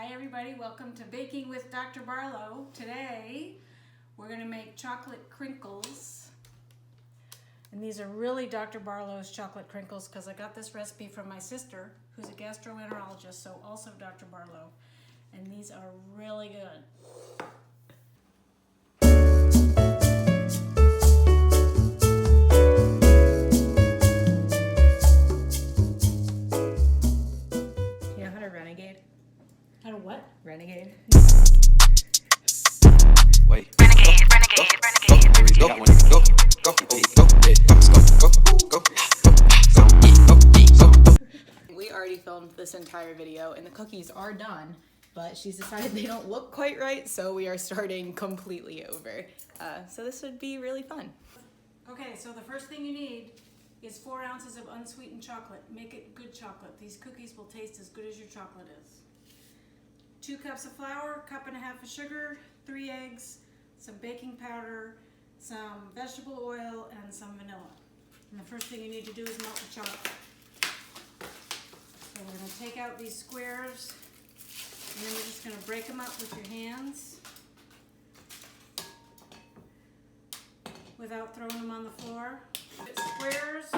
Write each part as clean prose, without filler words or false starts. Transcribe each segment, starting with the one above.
Hi everybody, welcome to Baking with Dr. Barlow. Today we're going to make chocolate crinkles. And these are really Dr. Barlow's chocolate crinkles because I got this recipe from my sister who's a gastroenterologist, so also Dr. Barlow. And these are really good. How to what? Renegade. Wait. Renegade. Go. We already filmed this entire video and the cookies are done, but she's decided they don't look quite right, so we are starting completely over. So this would be really fun. Okay, so the first thing you need is 4 ounces of unsweetened chocolate. Make it good chocolate. These cookies will taste as good as your chocolate is. 2 cups of flour, 1.5 cups of sugar, 3 eggs, some baking powder, some vegetable oil, and some vanilla. And the first thing you need to do is melt the chocolate. So we're going to take out these squares, and then we're just going to break them up with your hands without throwing them on the floor. Squares.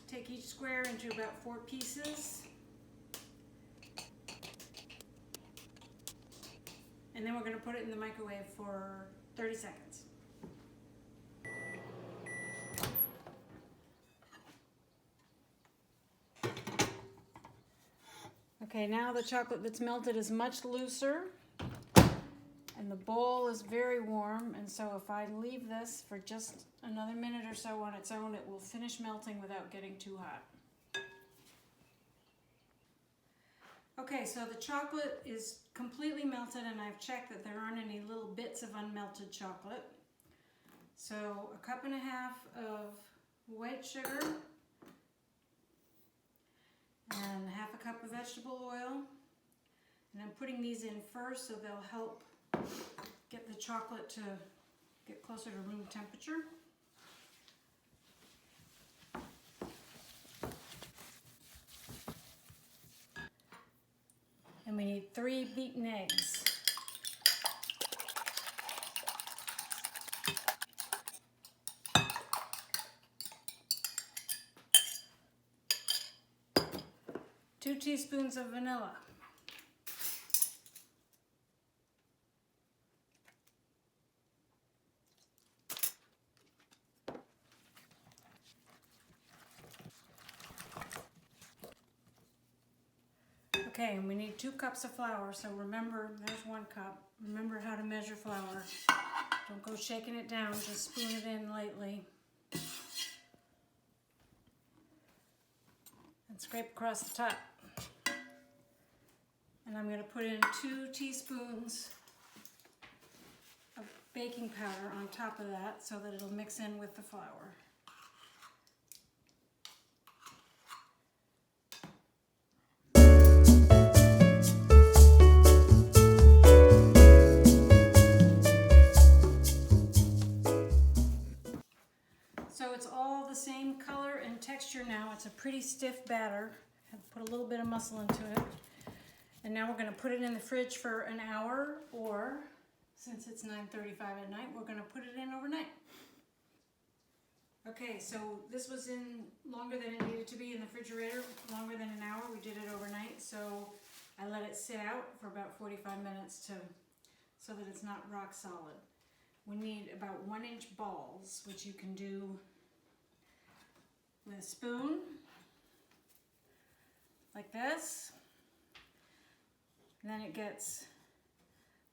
Take each square into about 4 pieces. And then we're going to put it in the microwave for 30 seconds. Okay, now the chocolate that's melted is much looser and the bowl is very warm, and so if I leave this for just another minute or so on its own, it will finish melting without getting too hot. Okay, so the chocolate is completely melted and I've checked that there aren't any little bits of unmelted chocolate. So 1.5 cups of white sugar and 1/2 cup of vegetable oil. And I'm putting these in first so they'll help get the chocolate to get closer to room temperature. And we need 3 beaten eggs. Two teaspoons of vanilla. Okay, and we need 2 cups of flour, so remember, there's 1 cup. Remember how to measure flour. Don't go shaking it down, just spoon it in lightly. And scrape across the top. And I'm going to put in 2 teaspoons of baking powder on top of that so that it'll mix in with the flour. So it's all the same color and texture now. It's a pretty stiff batter. I've put a little bit of muscle into it. And now we're going to put it in the fridge for an hour, or since it's 9:35 at night, we're going to put it in overnight. Okay, so this was in longer than it needed to be in the refrigerator, longer than an hour. We did it overnight, so I let it sit out for about 45 minutes so that it's not rock solid. We need about 1-inch balls, which you can do with a spoon, like this. And then it gets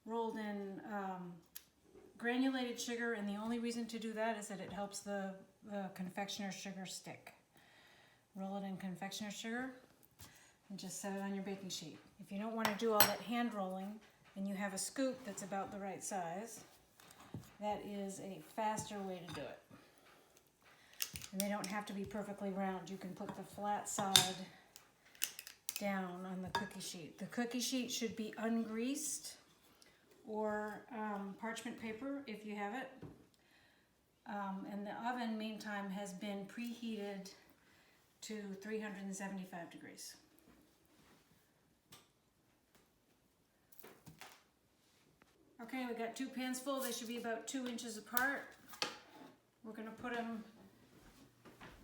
rolled in granulated sugar, and the only reason to do that is that it helps the confectioner's sugar stick. Roll it in confectioner's sugar and just set it on your baking sheet. If you don't want to do all that hand rolling and you have a scoop that's about the right size, that is a faster way to do it. And they don't have to be perfectly round. You can put the flat side down on the cookie sheet. The cookie sheet should be ungreased or parchment paper if you have it. And the oven, meantime, has been preheated to 375 degrees. Okay, we got 2 pans full. They should be about 2 inches apart. We're going to put them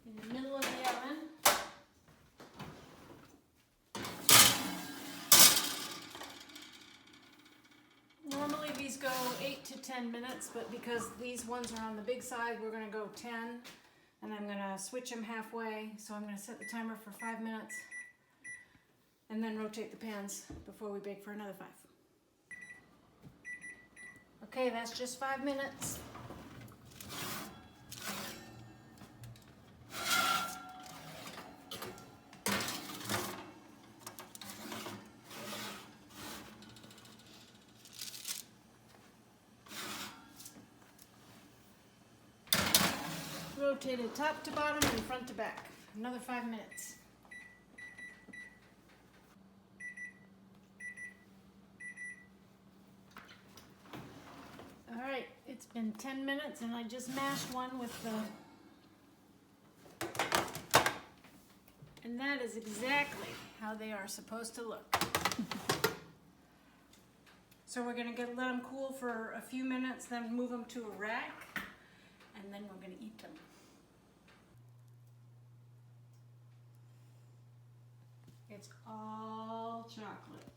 in the middle of the oven. Normally these go 8 to 10 minutes, but because these ones are on the big side, we're going to go 10. And I'm going to switch them halfway, so I'm going to set the timer for 5 minutes and then rotate the pans before we bake for another 5. Okay, that's just 5 minutes. Rotated top to bottom and front to back. Another 5 minutes. Alright, it's been 10 minutes and I just mashed one with the... And that is exactly how they are supposed to look. So we're going to let them cool for a few minutes, then move them to a rack, and then we're going to eat them. It's all chocolate.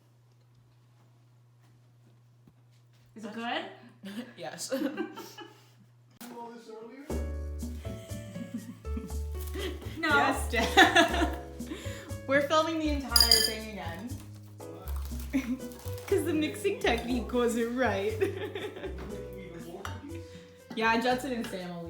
Is it good? Yes. All this earlier? No. Yes, Dad. We're filming the entire thing again. Because the mixing technique wasn't right. Making even more cookies? Yeah, Judson and Sam will